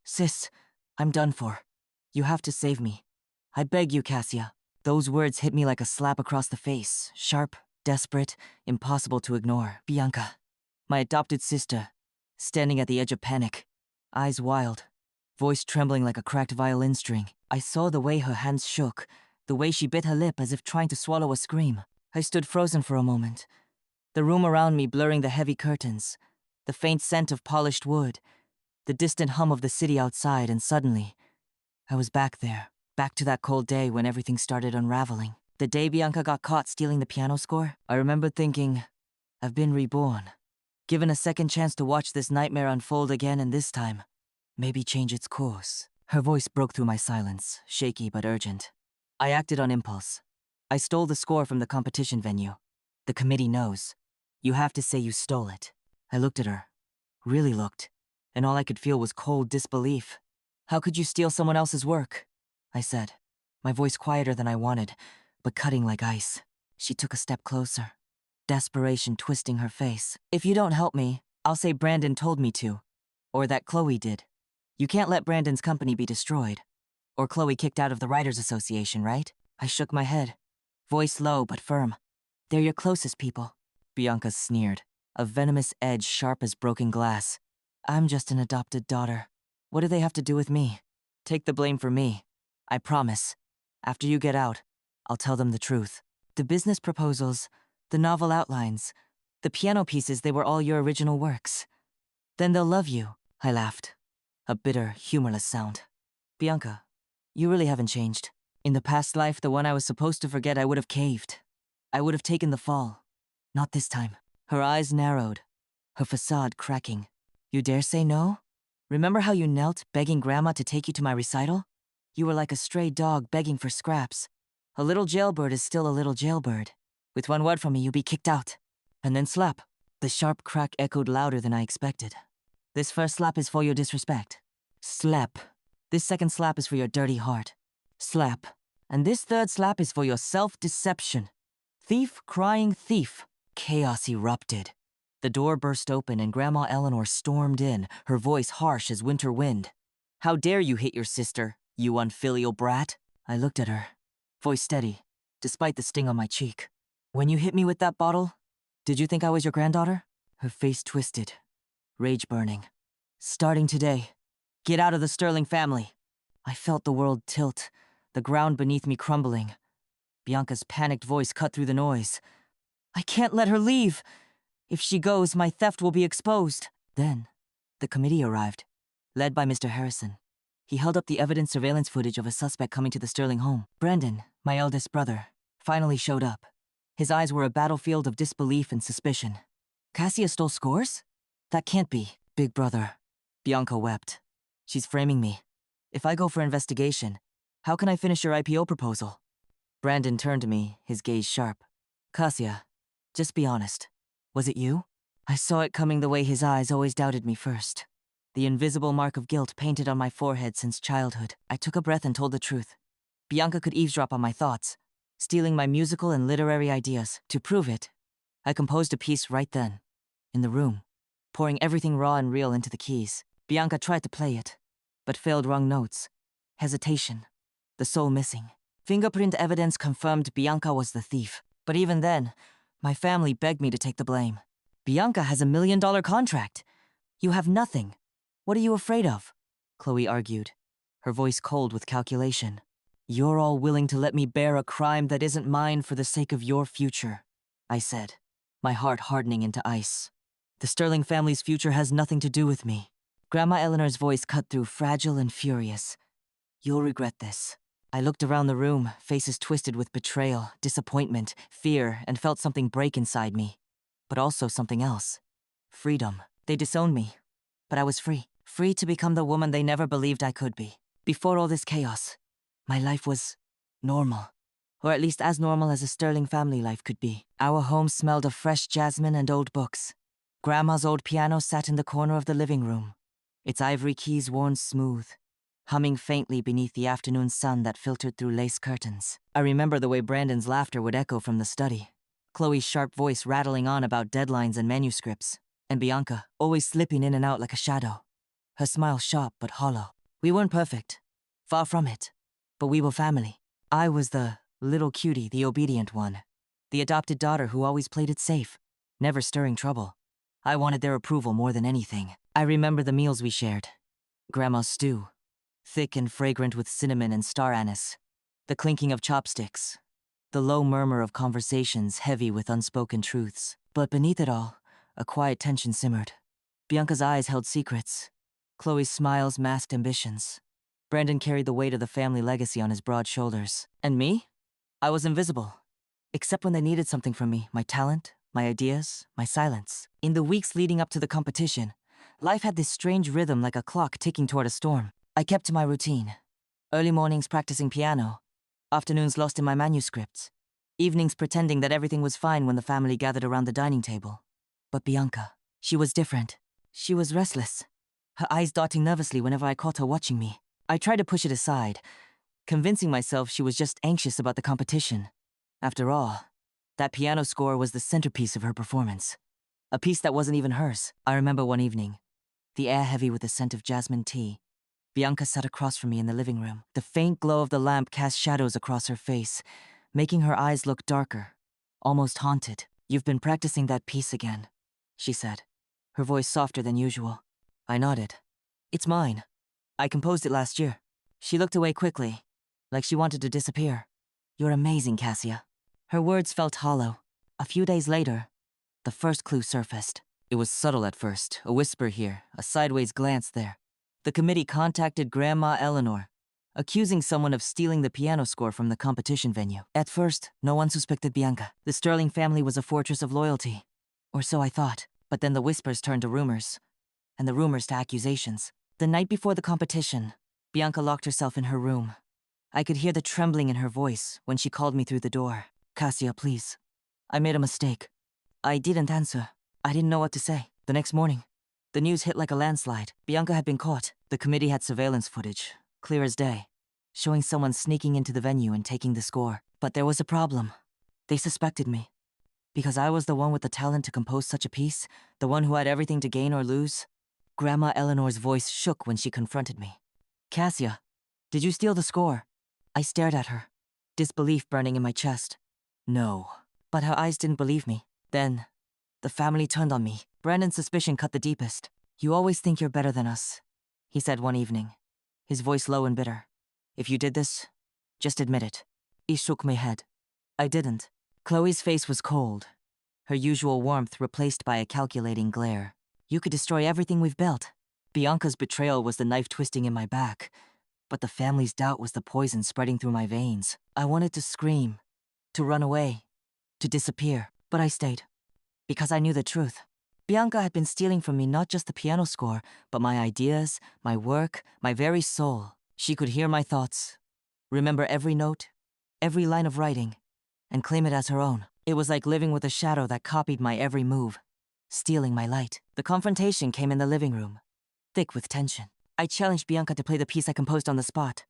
Sis, I'm done for. You have to save me. I beg you, Cassia. Those words hit me like a slap across the face, sharp, desperate, impossible to ignore. Bianca, my adopted sister, standing at the edge of panic, eyes wild, voice trembling like a cracked violin string. I saw the way her hands shook, the way she bit her lip as if trying to swallow a scream. I stood frozen for a moment, the room around me blurring the heavy curtains, the faint scent of polished wood, the distant hum of the city outside, and suddenly, I was back there, back to that cold day when everything started unraveling. The day Bianca got caught stealing the piano score, I remember thinking, I've been reborn, given a second chance to watch this nightmare unfold again, and this time, maybe change its course. Her voice broke through my silence, shaky but urgent. I acted on impulse. I stole the score from the competition venue. The committee knows. You have to say you stole it. I looked at her, really looked, and all I could feel was cold disbelief. How could you steal someone else's work? I said, my voice quieter than I wanted, but cutting like ice. She took a step closer, desperation twisting her face. If you don't help me, I'll say Brandon told me to, or that Chloe did. You can't let Brandon's company be destroyed. Or Chloe kicked out of the Writers Association, right? I shook my head, voice low but firm. They're your closest people. Bianca sneered, a venomous edge sharp as broken glass. I'm just an adopted daughter. What do they have to do with me? Take the blame for me. I promise. After you get out, I'll tell them the truth. The business proposals, the novel outlines, the piano pieces, they were all your original works. Then they'll love you. I laughed, a bitter, humorless sound. Bianca, you really haven't changed. In the past life, the one I was supposed to forget, I would have caved. I would have taken the fall. Not this time. Her eyes narrowed, her facade cracking. You dare say no? Remember how you knelt, begging Grandma to take you to my recital? You were like a stray dog begging for scraps. A little jailbird is still a little jailbird. With one word from me, you'd be kicked out. And then slap. The sharp crack echoed louder than I expected. This first slap is for your disrespect. Slap. This second slap is for your dirty heart. Slap. And this third slap is for your self-deception. Thief crying thief. Chaos erupted. The door burst open and Grandma Eleanor stormed in, her voice harsh as winter wind. How dare you hit your sister, you unfilial brat? I looked at her, voice steady, despite the sting on my cheek. When you hit me with that bottle, did you think I was your granddaughter? Her face twisted, rage burning. Starting today, get out of the Sterling family. I felt the world tilt, the ground beneath me crumbling. Bianca's panicked voice cut through the noise. I can't let her leave. If she goes, my theft will be exposed. Then, the committee arrived, led by Mr. Harrison. He held up the evidence surveillance footage of a suspect coming to the Sterling home. Brandon, my eldest brother, finally showed up. His eyes were a battlefield of disbelief and suspicion. Cassia stole scores? That can't be. Big brother. Bianca wept. She's framing me. If I go for investigation, how can I finish your IPO proposal? Brandon turned to me, his gaze sharp. Cassia, just be honest. Was it you? I saw it coming the way his eyes always doubted me first. The invisible mark of guilt painted on my forehead since childhood. I took a breath and told the truth. Bianca could eavesdrop on my thoughts, stealing my musical and literary ideas. To prove it, I composed a piece right then, in the room, pouring everything raw and real into the keys. Bianca tried to play it, but failed wrong notes. Hesitation, the soul missing. Fingerprint evidence confirmed Bianca was the thief. But even then, my family begged me to take the blame. Bianca has $1 million contract. You have nothing. What are you afraid of? Chloe argued, her voice cold with calculation. You're all willing to let me bear a crime that isn't mine for the sake of your future, I said, my heart hardening into ice. The Sterling family's future has nothing to do with me. Grandma Eleanor's voice cut through, fragile and furious. You'll regret this. I looked around the room, faces twisted with betrayal, disappointment, fear, and felt something break inside me. But also something else. Freedom. They disowned me, but I was free. Free to become the woman they never believed I could be. Before all this chaos, my life was normal. Or at least as normal as a Sterling family life could be. Our home smelled of fresh jasmine and old books. Grandma's old piano sat in the corner of the living room, its ivory keys worn smooth, humming faintly beneath the afternoon sun that filtered through lace curtains. I remember the way Brandon's laughter would echo from the study, Chloe's sharp voice rattling on about deadlines and manuscripts, and Bianca always slipping in and out like a shadow. her smile sharp but hollow. We weren't perfect. Far from it. But we were family. I was the little cutie, the obedient one. The adopted daughter who always played it safe, never stirring trouble. I wanted their approval more than anything. I remember the meals we shared. Grandma's stew, thick and fragrant with cinnamon and star anise. The clinking of chopsticks. The low murmur of conversations heavy with unspoken truths. But beneath it all, a quiet tension simmered. Bianca's eyes held secrets. Chloe's smiles masked ambitions. Brandon carried the weight of the family legacy on his broad shoulders. And me? I was invisible. Except when they needed something from me, my talent, my ideas, my silence. In the weeks leading up to the competition, life had this strange rhythm like a clock ticking toward a storm. I kept to my routine. Early mornings practicing piano, afternoons lost in my manuscripts, evenings pretending that everything was fine when the family gathered around the dining table. But Bianca, she was different. She was restless, her eyes darting nervously whenever I caught her watching me. I tried to push it aside, convincing myself she was just anxious about the competition. After all, that piano score was the centerpiece of her performance. A piece that wasn't even hers. I remember one evening, the air heavy with the scent of jasmine tea. Bianca sat across from me in the living room. The faint glow of the lamp cast shadows across her face, making her eyes look darker, almost haunted. "You've been practicing that piece again," she said, her voice softer than usual. I nodded. "It's mine. I composed it last year." She looked away quickly, like she wanted to disappear. "You're amazing, Cassia." Her words felt hollow. A few days later, the first clue surfaced. It was subtle at first, a whisper here, a sideways glance there. The committee contacted Grandma Eleanor, accusing someone of stealing the piano score from the competition venue. At first, no one suspected Bianca. The Sterling family was a fortress of loyalty. Or so I thought. But then the whispers turned to rumors, and the rumors to accusations. The night before the competition, Bianca locked herself in her room. I could hear the trembling in her voice when she called me through the door. "Cassia, please. I made a mistake." I didn't answer. I didn't know what to say. The next morning, the news hit like a landslide. Bianca had been caught. The committee had surveillance footage, clear as day, showing someone sneaking into the venue and taking the score. But there was a problem. They suspected me. Because I was the one with the talent to compose such a piece, the one who had everything to gain or lose. Grandma Eleanor's voice shook when she confronted me. "Cassia, did you steal the score?" I stared at her, disbelief burning in my chest. "No." But her eyes didn't believe me. Then, the family turned on me. Brandon's suspicion cut the deepest. "You always think you're better than us," he said one evening, his voice low and bitter. "If you did this, just admit it." He shook my head. I didn't. Chloe's face was cold, her usual warmth replaced by a calculating glare. "You could destroy everything we've built." Bianca's betrayal was the knife twisting in my back, but the family's doubt was the poison spreading through my veins. I wanted to scream, to run away, to disappear, but I stayed. Because I knew the truth. Bianca had been stealing from me not just the piano score, but my ideas, my work, my very soul. She could hear my thoughts, remember every note, every line of writing, and claim it as her own. It was like living with a shadow that copied my every move, stealing my light. The confrontation came in the living room, thick with tension. I challenged Bianca to play the piece I composed on the spot.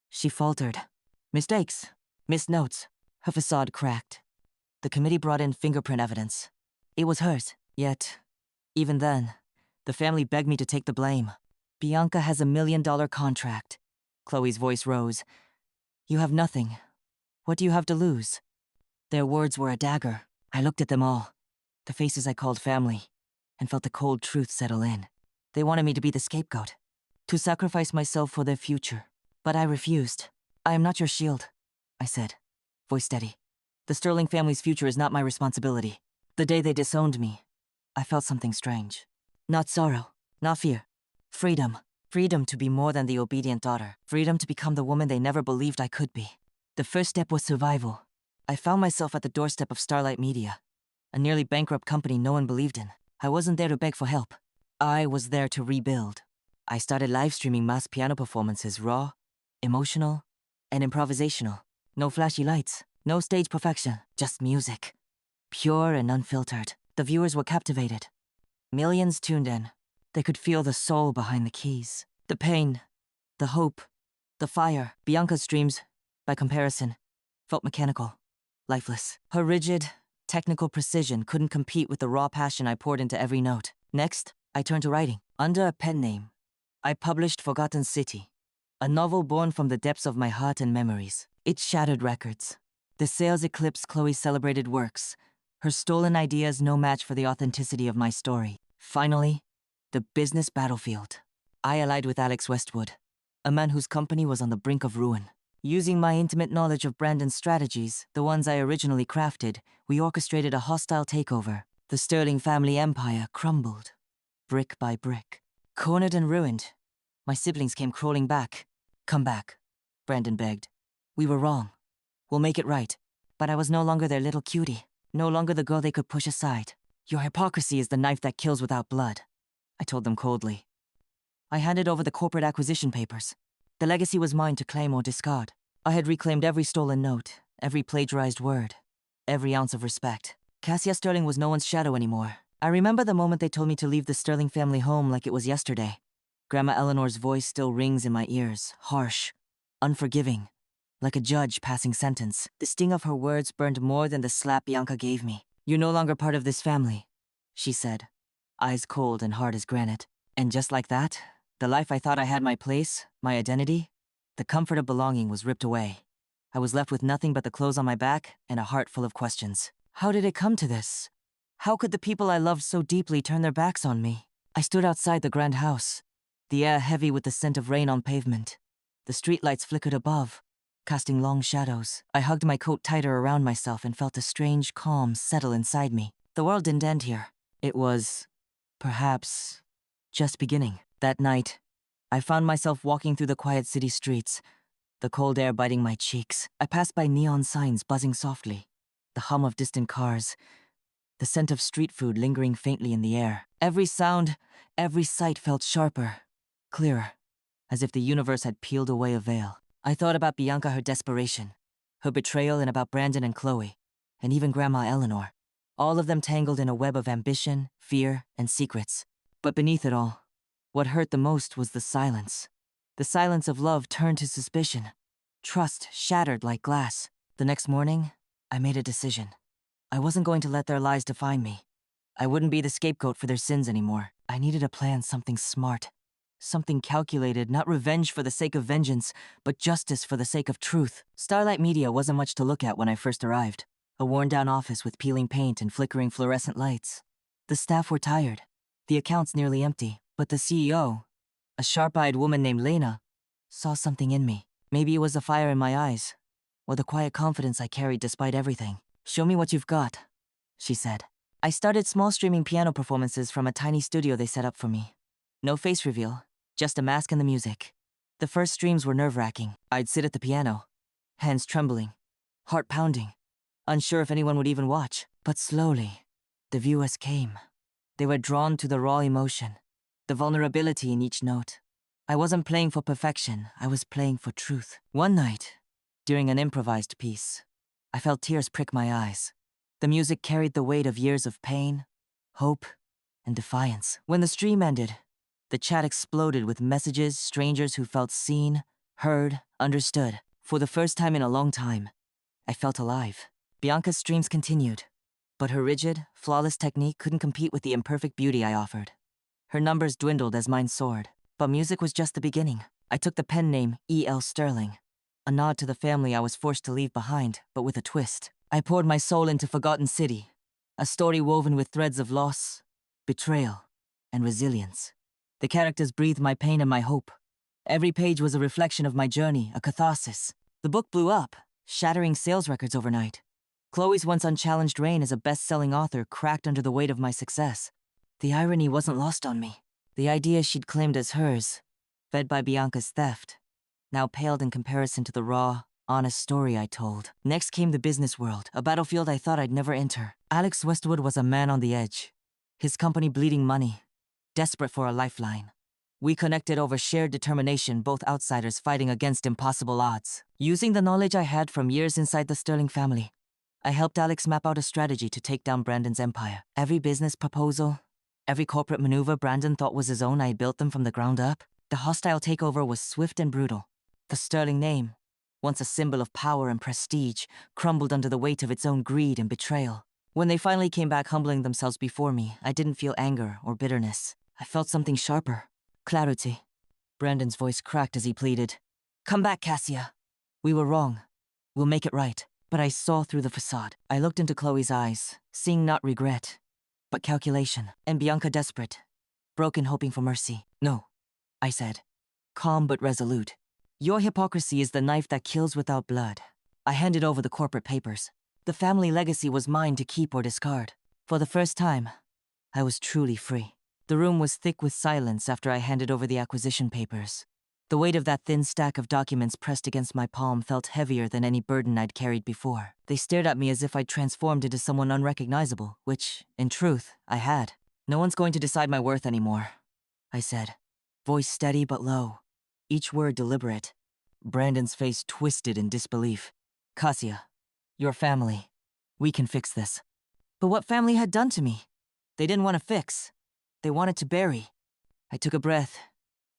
She faltered. Mistakes, missed notes. Her facade cracked. The committee brought in fingerprint evidence. It was hers. Yet, even then, the family begged me to take the blame. "Bianca has $1 million contract." Chloe's voice rose. "You have nothing. What do you have to lose?" Their words were a dagger. I looked at them all, the faces I called family, and felt the cold truth settle in. They wanted me to be the scapegoat, to sacrifice myself for their future. But I refused. "I am not your shield," I said, voice steady. "The Sterling family's future is not my responsibility." The day they disowned me, I felt something strange. Not sorrow, not fear. Freedom. Freedom to be more than the obedient daughter. Freedom to become the woman they never believed I could be. The first step was survival. I found myself at the doorstep of Starlight Media, a nearly bankrupt company no one believed in. I wasn't there to beg for help. I was there to rebuild. I started live streaming mass piano performances, raw, emotional, and improvisational. No flashy lights, no stage perfection, just music. Pure and unfiltered. The viewers were captivated. Millions tuned in. They could feel the soul behind the keys. The pain, the hope, the fire. Bianca's streams, by comparison, felt mechanical, lifeless. Her rigid, technical precision couldn't compete with the raw passion I poured into every note. Next, I turned to writing. Under a pen name, I published Forgotten City, a novel born from the depths of my heart and memories. It shattered records. The sales eclipsed Chloe's celebrated works, her stolen ideas no match for the authenticity of my story. Finally, the business battlefield. I allied with Alex Westwood, a man whose company was on the brink of ruin. Using my intimate knowledge of Brandon's strategies, the ones I originally crafted, we orchestrated a hostile takeover. The Sterling family empire crumbled, brick by brick. Cornered and ruined, my siblings came crawling back. Come back, Brandon begged. We were wrong. We'll make it right. But I was no longer their little cutie, no longer the girl they could push aside. Your hypocrisy is the knife that kills without blood, I told them coldly. I handed over the corporate acquisition papers. The legacy was mine to claim or discard. I had reclaimed every stolen note, every plagiarized word, every ounce of respect. Cassia Sterling was no one's shadow anymore. I remember the moment they told me to leave the Sterling family home like it was yesterday. Grandma Eleanor's voice still rings in my ears, harsh, unforgiving, like a judge passing sentence. The sting of her words burned more than the slap Bianca gave me. You're no longer part of this family, she said, eyes cold and hard as granite. And just like that, the life I thought I had my place, my identity, the comfort of belonging was ripped away. I was left with nothing but the clothes on my back and a heart full of questions. How did it come to this? How could the people I loved so deeply turn their backs on me? I stood outside the grand house, the air heavy with the scent of rain on pavement. The streetlights flickered above, casting long shadows. I hugged my coat tighter around myself and felt a strange calm settle inside me. The world didn't end here. It was, perhaps, just beginning. That night, I found myself walking through the quiet city streets, the cold air biting my cheeks. I passed by neon signs buzzing softly, the hum of distant cars, the scent of street food lingering faintly in the air. Every sound, every sight felt sharper, clearer, as if the universe had peeled away a veil. I thought about Bianca, her desperation, her betrayal, and about Brandon and Chloe, and even Grandma Eleanor. All of them tangled in a web of ambition, fear, and secrets. But beneath it all, what hurt the most was the silence. The silence of love turned to suspicion. Trust shattered like glass. The next morning, I made a decision. I wasn't going to let their lies define me. I wouldn't be the scapegoat for their sins anymore. I needed to plan something smart. Something calculated, not revenge for the sake of vengeance, but justice for the sake of truth. Starlight Media wasn't much to look at when I first arrived. A worn-down office with peeling paint and flickering fluorescent lights. The staff were tired. The accounts nearly empty. But the CEO, a sharp-eyed woman named Lena, saw something in me. Maybe it was the fire in my eyes, or the quiet confidence I carried despite everything. Show me what you've got, she said. I started small streaming piano performances from a tiny studio they set up for me. No face reveal, just a mask and the music. The first streams were nerve-wracking. I'd sit at the piano, hands trembling, heart pounding, unsure if anyone would even watch. But slowly, the viewers came. They were drawn to the raw emotion, the vulnerability in each note. I wasn't playing for perfection, I was playing for truth. One night, during an improvised piece, I felt tears prick my eyes. The music carried the weight of years of pain, hope, and defiance. When the stream ended, the chat exploded with messages, strangers who felt seen, heard, understood. For the first time in a long time, I felt alive. Bianca's streams continued, but her rigid, flawless technique couldn't compete with the imperfect beauty I offered. Her numbers dwindled as mine soared, but music was just the beginning. I took the pen name E.L. Sterling, a nod to the family I was forced to leave behind, but with a twist. I poured my soul into Forgotten City, a story woven with threads of loss, betrayal, and resilience. The characters breathed my pain and my hope. Every page was a reflection of my journey, a catharsis. The book blew up, shattering sales records overnight. Chloe's once unchallenged reign as a best-selling author cracked under the weight of my success. The irony wasn't lost on me. The idea she'd claimed as hers, fed by Bianca's theft, now paled in comparison to the raw, honest story I told. Next came the business world, a battlefield I thought I'd never enter. Alex Westwood was a man on the edge, his company bleeding money, desperate for a lifeline. We connected over shared determination, both outsiders fighting against impossible odds. Using the knowledge I had from years inside the Sterling family, I helped Alex map out a strategy to take down Brandon's empire. Every business proposal, every corporate maneuver Brandon thought was his own, I had built them from the ground up. The hostile takeover was swift and brutal. The Sterling name, once a symbol of power and prestige, crumbled under the weight of its own greed and betrayal. When they finally came back humbling themselves before me, I didn't feel anger or bitterness. I felt something sharper. Clarity. Brandon's voice cracked as he pleaded. Come back, Cassia. We were wrong. We'll make it right. But I saw through the facade. I looked into Chloe's eyes, seeing not regret, but calculation, and Bianca desperate, broken hoping for mercy. No, I said, calm but resolute. Your hypocrisy is the knife that kills without blood. I handed over the corporate papers. The family legacy was mine to keep or discard. For the first time, I was truly free. The room was thick with silence after I handed over the acquisition papers. The weight of that thin stack of documents pressed against my palm felt heavier than any burden I'd carried before. They stared at me as if I'd transformed into someone unrecognizable, which, in truth, I had. No one's going to decide my worth anymore, I said, voice steady but low, each word deliberate. Brandon's face twisted in disbelief. Cassia, your family. We can fix this. But what family had done to me? They didn't want to fix. They wanted to bury. I took a breath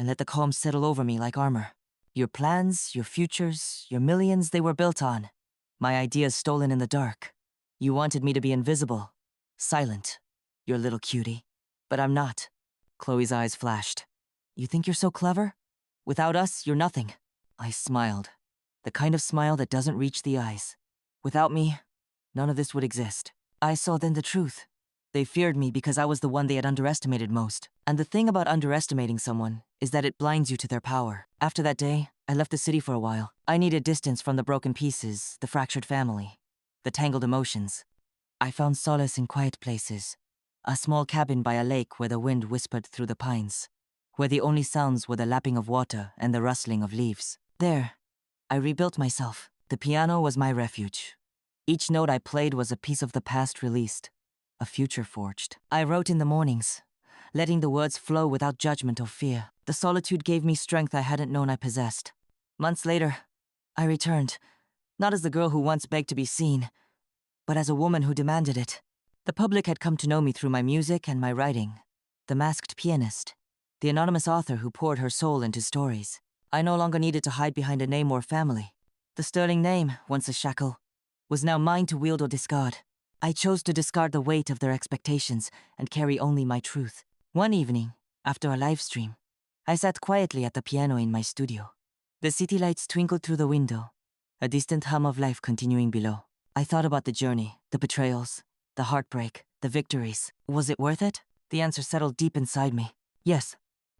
and let the calm settle over me like armor. Your plans, your futures, your millions they were built on. My ideas stolen in the dark. You wanted me to be invisible, silent, your little cutie. But I'm not. Chloe's eyes flashed. You think you're so clever? Without us, you're nothing. I smiled. The kind of smile that doesn't reach the eyes. Without me, none of this would exist. I saw then the truth. They feared me because I was the one they had underestimated most. And the thing about underestimating someone is that it blinds you to their power. After that day, I left the city for a while. I needed distance from the broken pieces, the fractured family, the tangled emotions. I found solace in quiet places. A small cabin by a lake where the wind whispered through the pines, where the only sounds were the lapping of water and the rustling of leaves. There, I rebuilt myself. The piano was my refuge. Each note I played was a piece of the past released, a future forged. I wrote in the mornings, letting the words flow without judgment or fear. The solitude gave me strength I hadn't known I possessed. Months later, I returned, not as the girl who once begged to be seen, but as a woman who demanded it. The public had come to know me through my music and my writing. The masked pianist, the anonymous author who poured her soul into stories. I no longer needed to hide behind a name or family. The sterling name, once a shackle, was now mine to wield or discard. I chose to discard the weight of their expectations and carry only my truth. One evening, after a live stream, I sat quietly at the piano in my studio. The city lights twinkled through the window, a distant hum of life continuing below. I thought about the journey, the betrayals, the heartbreak, the victories. Was it worth it? The answer settled deep inside me. Yes,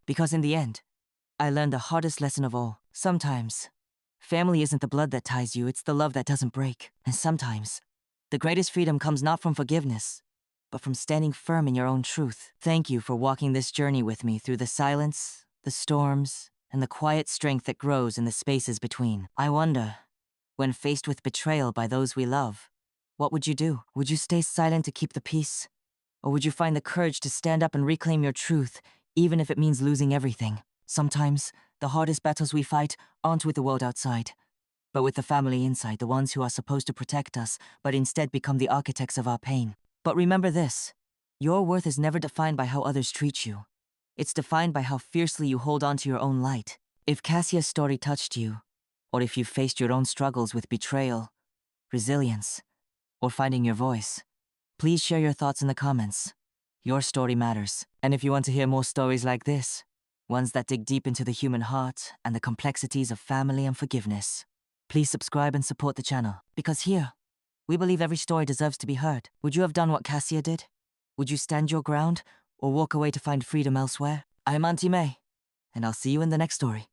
because in the end, I learned the hardest lesson of all. Sometimes, family isn't the blood that ties you, it's the love that doesn't break. And sometimes, the greatest freedom comes not from forgiveness, but from standing firm in your own truth. Thank you for walking this journey with me through the silence, the storms, and the quiet strength that grows in the spaces between. I wonder, when faced with betrayal by those we love, what would you do? Would you stay silent to keep the peace? Or would you find the courage to stand up and reclaim your truth, even if it means losing everything? Sometimes, the hardest battles we fight aren't with the world outside, but with the family inside, the ones who are supposed to protect us, but instead become the architects of our pain. But remember this, your worth is never defined by how others treat you. It's defined by how fiercely you hold on to your own light. If Cassia's story touched you, or if you faced your own struggles with betrayal, resilience, or finding your voice, please share your thoughts in the comments. Your story matters. And if you want to hear more stories like this, ones that dig deep into the human heart and the complexities of family and forgiveness, please subscribe and support the channel. Because here, we believe every story deserves to be heard. Would you have done what Cassia did? Would you stand your ground, or walk away to find freedom elsewhere? I'm Auntie May, and I'll see you in the next story.